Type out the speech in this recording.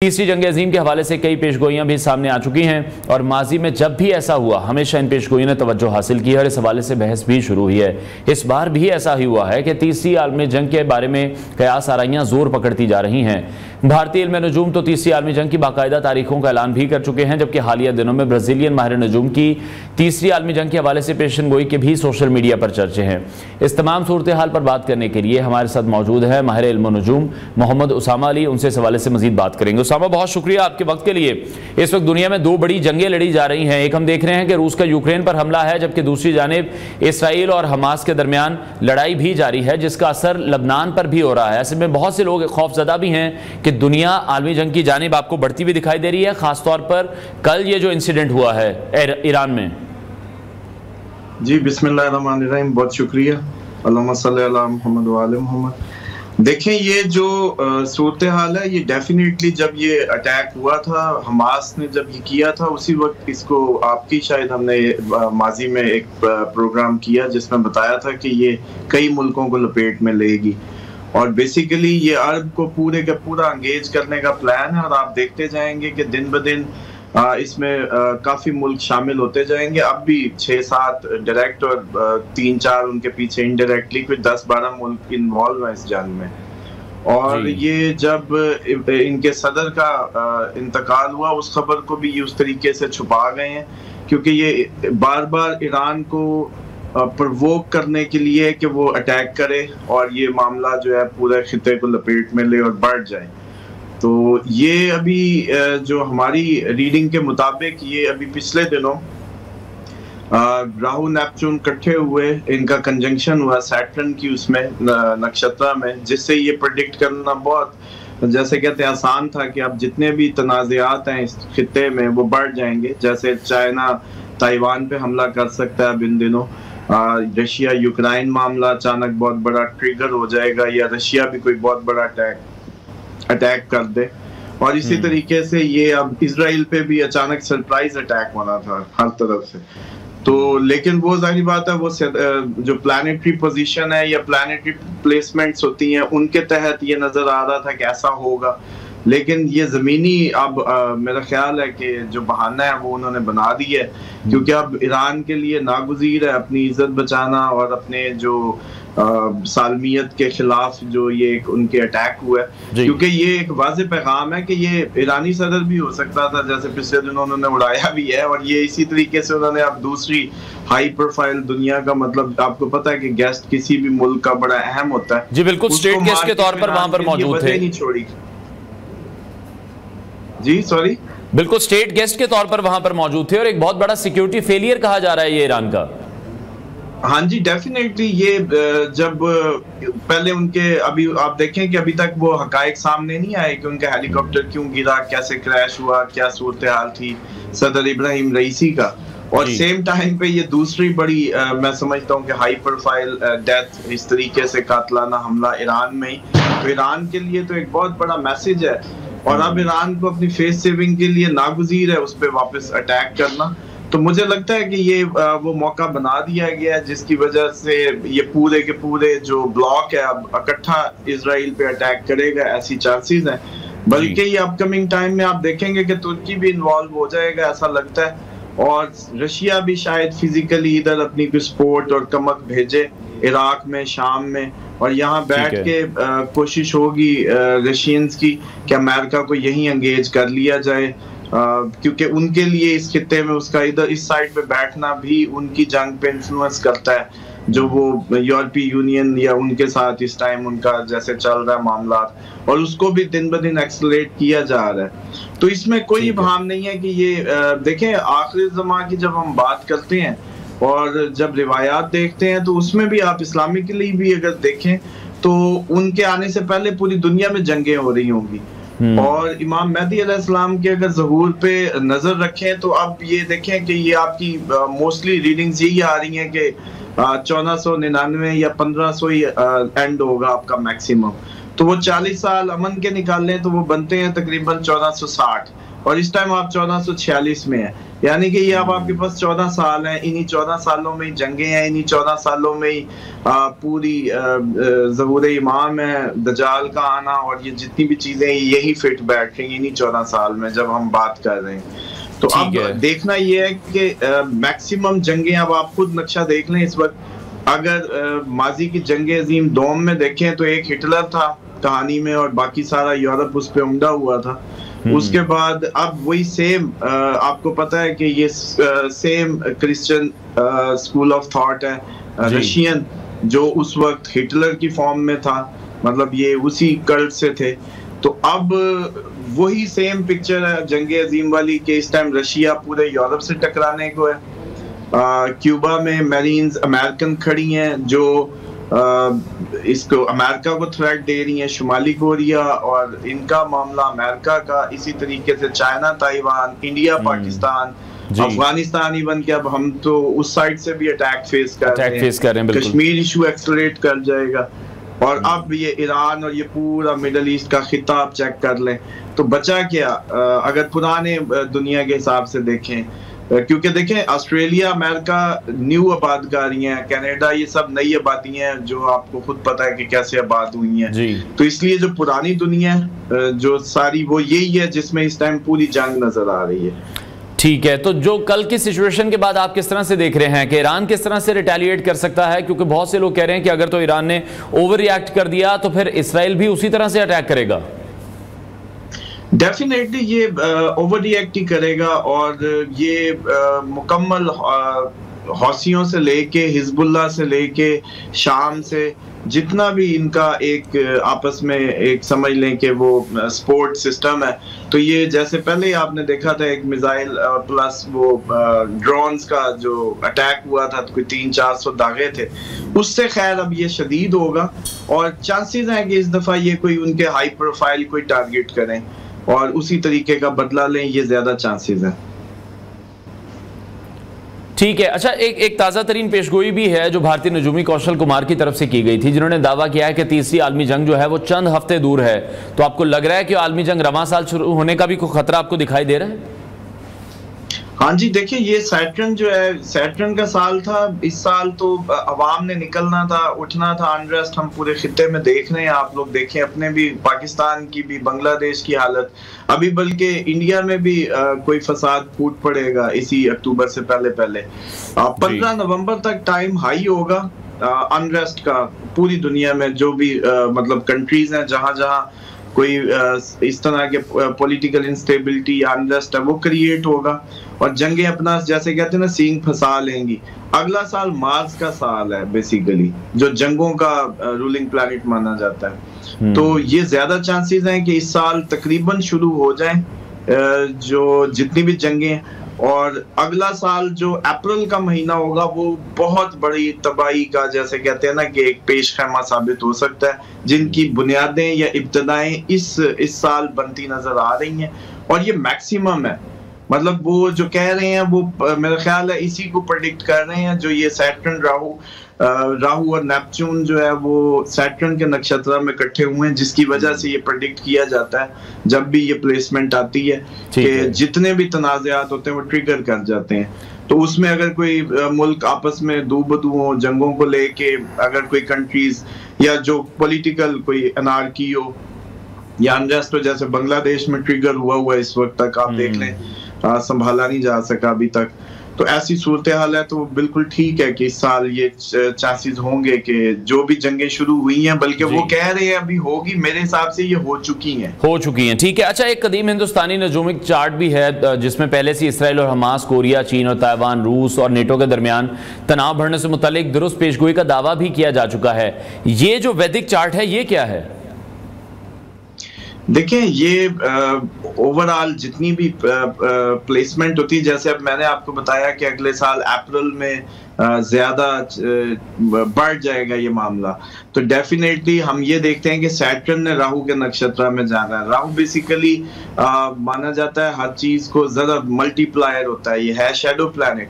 तीसरी जंग अजीम के हवाले से कई पेशगोइयां भी सामने आ चुकी हैं और माजी में जब भी ऐसा हुआ हमेशा इन पेशगोइयों ने तवज्जो हासिल की है और इस हवाले से बहस भी शुरू हुई है। इस बार भी ऐसा ही हुआ है कि तीसरी आलमी जंग के बारे में कयास आराइयां जोर पकड़ती जा रही हैं। भारतीय इल्म नजूम तो तीसरी आलमी जंग की बाकायदा तारीखों का ऐलान भी कर चुके हैं, जबकि हालिया दिनों में ब्राजीलियन माहिर नजूम की तीसरी आलमी जंग के हवाले से पेशन गोई के भी सोशल मीडिया पर चर्चे हैं। इस तमाम सूरत हाल पर बात करने के लिए हमारे साथ मौजूद है माहिर इल्म नजूम मोहम्मद उसामा अली। उनसे इस हवाले से मजीद बात करेंगे। उसामा, बहुत शुक्रिया आपके वक्त के लिए। इस वक्त दुनिया में दो बड़ी जंगें लड़ी जा रही हैं। एक हम देख रहे हैं कि रूस का यूक्रेन पर हमला है, जबकि दूसरी जानिब इसराइल और हमास के दरमियान लड़ाई भी जारी है, जिसका असर लबनान पर भी हो रहा है। ऐसे में बहुत से लोग खौफजदा भी हैं कि दुनिया आलमी जंग की जानिब आपको बढ़ती हुई दिखाई दे रही है, खासतौर पर कल ये जो इंसिडेंट हुआ है ईरान में। जी बिस्मिल्लाहिर्रहमानिर्रहीम, बहुत शुक्रिया। अल्लाहुम्मा सल्ली अला मुहम्मद व आले मुहम्मद। देखें, ये जो सूरत हाल है, ये डेफिनेटली जब ये अटैक हुआ था, हमास ने जब ये किया था, उसी वक्त इसको आपकी शायद हमने माजी में एक प्रोग्राम किया जिसमें बताया था कि ये कई मुल्कों को लपेट में लेगी और बेसिकली ये अरब को पूरे का पूरा एंगेज करने का प्लान है। और आप देखते जाएंगे कि दिन ब दिन इसमें काफी मुल्क शामिल होते जाएंगे। अब भी 6-7 डायरेक्ट और 3-4 उनके पीछे इनडायरेक्टली कुछ 10-12 मुल्क इन्वॉल्व हैं इस जंग में। और ये जब इनके सदर का इंतकाल हुआ, उस खबर को भी ये उस तरीके से छुपा गए हैं, क्योंकि ये बार बार ईरान को प्रवोक करने के लिए कि वो अटैक करे और ये मामला जो है पूरे खिते को लपेट में ले और बढ़ जाए। तो ये अभी जो हमारी रीडिंग के मुताबिक ये अभी पिछले दिनों राहु नेपच्यून इकट्ठे हुए, इनका कंजंक्शन हुआ सैटर्न की उसमें नक्षत्र में, जिससे ये प्रेडिक्ट करना बहुत जैसे कहते हैं आसान था कि अब जितने भी तनाज़ात हैं इस खिते में वो बढ़ जाएंगे। जैसे चाइना ताइवान पे हमला कर सकता है अब इन दिनों, रशिया यूक्रेन मामला अचानक बहुत बड़ा ट्रिगर हो जाएगा, या रशिया भी कोई बहुत बड़ा अटैक कर दे। और इसी तरीके से ये अब इजराइल पे भी अचानक सरप्राइज अटैक होना था हर तरफ से। तो लेकिन वो जाहिर बात है, वो जो प्लैनेटरी पोजीशन है या प्लैनेटरी प्लेसमेंट्स होती हैं उनके तहत ये नजर आ रहा था कि ऐसा होगा। लेकिन ये जमीनी अब मेरा ख्याल है कि जो बहाना है वो उन्होंने बना दिया है, क्योंकि अब ईरान के लिए नागुज़ीर है अपनी इज्जत बचाना और अपने जो सालमियत के खिलाफ जो ये एक उनके अटैक हुआ है, क्योंकि ये एक वाज़ेह पैगाम है कि ये ईरानी सदर भी हो सकता था, जैसे पिछले दिनों उन्होंने उड़ाया भी है। और ये इसी तरीके से उन्होंने अब दूसरी हाई प्रोफाइल दुनिया का, मतलब आपको पता है कि गेस्ट किसी भी मुल्क का बड़ा अहम होता है। जी बिल्कुल, स्टेट गेस्ट के तौर पर वहां पर मौजूद थे। नहीं छोड़ी जी, सॉरी, बिल्कुल स्टेट गेस्ट के तौर पर वहां पर मौजूद थे और एक बहुत बड़ा सिक्योरिटी फेलियर कहा जा रहा है ये ईरान का। हाँ जी, डेफिनेटली ये जब पहले उनके, अभी आप देखें कि अभी तक वो हकायक सामने नहीं आए कि उनका हेलीकॉप्टर क्यों गिरा, कैसे क्रैश हुआ, क्या सूरत हाल थी सदर इब्राहिम रईसी का। और सेम टाइम पे ये दूसरी बड़ी मैं समझता हूँ कि हाई प्रोफाइल डेथ, इस तरीके से कातलाना हमला ईरान में ही, तो ईरान के लिए तो एक बहुत बड़ा मैसेज है। और अब ईरान को अपनी फेस सेविंग के लिए नागुज़ीर है उस पर वापस अटैक करना। तो मुझे लगता है कि ये वो मौका बना दिया गया है जिसकी वजह से ये पूरे के पूरे जो ब्लॉक है अब इकट्ठा इजराइल पे अटैक करेगा, ऐसी चांसेस हैं। बल्कि ये अपकमिंग टाइम में आप देखेंगे कि तुर्की भी इन्वॉल्व हो जाएगा ऐसा लगता है, और रशिया भी शायद फिजिकली इधर अपनी कोई सपोर्ट और कमक भेजे इराक में, शाम में, और यहाँ बैठ के कोशिश होगी रशियंस की कि अमेरिका को यहीं एंगेज कर लिया जाए, क्योंकि उनके लिए इस खित्ते में उसका इधर इस साइड पे बैठना भी उनकी जंग पे इन्फ्लुएंस करता है, जो वो यूरोपीय यूनियन या उनके साथ इस टाइम उनका जैसे चल रहा है मामला, और उसको भी दिन ब दिन एक्सेलरेट किया जा रहा है। तो इसमें कोई भाम नहीं है कि ये देखें, आखिरी ज़मा की जब हम बात करते हैं और जब रिवायात देखते हैं तो उसमें भी आप इस्लामिकली भी अगर देखें तो उनके आने से पहले पूरी दुनिया में जंगें हो रही होंगी। और इमाम मेहदी अलैहिस्सलाम के अगर ज़हूर पे नजर रखें तो अब ये देखें कि ये आपकी मोस्टली रीडिंग्स यही आ रही हैं कि 1499 या 1500 ही एंड होगा आपका मैक्सिमम। तो वो 40 साल अमन के निकाल लें तो वो बनते हैं तकरीबन 1460, और इस टाइम आप 1446 में है। यानी कि ये अब आपके पास 14 साल हैं, इन्हीं 14 सालों में ही जंगें हैं, इन्हीं 14 सालों में ही पूरी ज़हूर इमाम है, दजाल का आना, और ये जितनी भी चीजें यही फिट बैठ रही हैं इन्हीं 14 साल में जब हम बात कर रहे हैं। तो अब देखना ये है कि मैक्सिमम जंगें, अब आप खुद नक्शा देख लें इस वक्त, अगर माजी की जंग अजीम दोम में देखें तो एक हिटलर था कहानी में और बाकी सारा यूरोप उस पे उमड़ा हुआ था। उसके बाद अब वही सेम, आपको पता है कि ये same Christian school of thought है रशियन, जो उस वक्त हिटलर की फॉर्म में था, मतलब ये उसी कल्ट से थे। तो अब वही सेम पिक्चर है जंग अजीम वाली कि इस टाइम रशिया पूरे यूरोप से टकराने को है। क्यूबा में मैरीन्स अमेरिकन खड़ी हैं जो इसको अमेरिका को थ्रेट दे रही हैं, शुमाली कोरिया और इनका मामला अमेरिका का, इसी तरीके से China, Taiwan, India, Pakistan, Afghanistan, even कि अब हम तो उस साइड से भी अटैक फेस कर रहे हैं, कश्मीर इशू एक्सेलरेट कर जाएगा, और अब ये ईरान और ये पूरा मिडल ईस्ट का खिताब चेक कर लें तो बचा क्या अगर पुराने दुनिया के हिसाब से देखें, क्योंकि देखें ऑस्ट्रेलिया, अमेरिका न्यू आबादकारियां हैं, कनाडा, ये सब नई आबादियां हैं जो आपको खुद पता है कि कैसे आबाद हुई हैं। तो इसलिए जो पुरानी दुनिया है जो सारी वो यही है जिसमें इस टाइम पूरी जंग नजर आ रही है। ठीक है, तो जो कल की सिचुएशन के बाद आप किस तरह से देख रहे हैं कि ईरान किस तरह से रिटेलिएट कर सकता है, क्योंकि बहुत से लोग कह रहे हैं कि अगर तो ईरान ने ओवर रिएक्ट कर दिया तो फिर इसराइल भी उसी तरह से अटैक करेगा। डेफिनेटली ये ओवर रिएक्ट ही करेगा, और ये मुकम्मल हौसियों से लेके हिजबुल्लाह से लेके शाम से जितना भी इनका एक आपस में एक समझ लें कि वो सपोर्ट सिस्टम है, तो ये जैसे पहले आपने देखा था एक मिसाइल प्लस वो ड्रोन्स का जो अटैक हुआ था तो कोई 300-400 दागे थे, उससे खैर अब ये शदीद होगा, और चांसेस हैं कि इस दफा ये कोई उनके हाई प्रोफाइल कोई टारगेट करें और उसी तरीके का बदला लें, ये ज्यादा चांसेस हैं। ठीक है, अच्छा एक ताज़ा तरीन पेशगोई भी है जो भारतीय नजूमी कौशल कुमार की तरफ से की गई थी, जिन्होंने दावा किया है कि तीसरी आलमी जंग जो है वो चंद हफ्ते दूर है। तो आपको लग रहा है कि आलमी जंग रवां साल शुरू होने का भी कोई खतरा आपको दिखाई दे रहा है? हाँ जी, देखिए ये सैटर्न जो है, सैटर्न का साल था, इस साल तो अवाम ने निकलना था, उठना था, अनरेस्ट हम पूरे खित्ते में देख रहे हैं, आप लोग देखें अपने भी, पाकिस्तान की भी, बांग्लादेश की हालत, अभी बल्कि इंडिया में भी कोई फसाद फूट पड़ेगा इसी अक्टूबर से पहले 15 नवंबर तक टाइम हाई होगा अनरेस्ट का पूरी दुनिया में, जो भी मतलब कंट्रीज हैं जहां जहां कोई इस तरह के पॉलिटिकल इंस्टेबिलिटी या अनरेस्ट है वो क्रिएट होगा, और जंगें अपना जैसे कहते हैं ना सींग फंसा लेंगी। अगला साल मार्स का साल है बेसिकली, जो जंगों का रूलिंग प्लैनेट माना जाता है। तो ये ज्यादा चांसेस हैं कि इस साल तकरीबन शुरू हो जाएं जो जितनी भी जंगें, और अगला साल जो अप्रैल का महीना होगा वो बहुत बड़ी तबाही का जैसे कहते हैं ना कि एक पेश खैमा साबित हो सकता है, जिनकी बुनियादें या इब्तदाएं इस साल बनती नजर आ रही हैं, और ये मैक्सिमम है। मतलब वो जो कह रहे हैं वो मेरा ख्याल है इसी को प्रेडिक्ट कर रहे हैं, जो ये सैटर्न राहु और नेपच्यून जो है वो सैटर्न के नक्षत्र में इकट्ठे हुए हैं, जिसकी वजह से ये प्रेडिक्ट किया जाता है जब भी ये प्लेसमेंट आती है कि जितने भी तनाज़ात होते हैं वो ट्रिगर कर जाते हैं। तो उसमें अगर कोई मुल्क आपस में दू बदू हो, जंगों को लेके अगर कोई कंट्रीज या जो पॉलिटिकल कोई अनार्की हो या अनरेस्ट हो, जैसे बांग्लादेश में ट्रिगर हुआ इस वक्त तक आप देख लें, संभाला नहीं जा सका अभी तक, तो ऐसी सूरत हाल है। तो बिल्कुल ठीक है कि इस साल ये चांसेस होंगे कि जो भी जंगें शुरू हुई हैं, बल्कि वो कह रहे हैं अभी होगी, मेरे हिसाब से ये हो चुकी हैं। ठीक है, अच्छा एक कदीम हिंदुस्तानी नजूमिक चार्ट भी है जिसमें पहले से इसराइल और हमास, कोरिया, चीन और ताइवान, रूस और नेटो के दरमियान तनाव बढ़ने से मुतालिक दुरुस्त पेशगोई का दावा भी किया जा चुका है। ये जो वैदिक चार्ट है ये क्या है? देखें ये ओवरऑल जितनी भी प्लेसमेंट होती है, जैसे अब मैंने आपको बताया कि अगले साल अप्रैल में ज्यादा बढ़ जाएगा ये मामला, तो डेफिनेटली हम ये देखते हैं कि सैटर्न ने राहु के नक्षत्र में जाना है। राहु बेसिकली माना जाता है हर चीज को ज्यादा मल्टीप्लायर होता है, ये है शैडो प्लैनेट।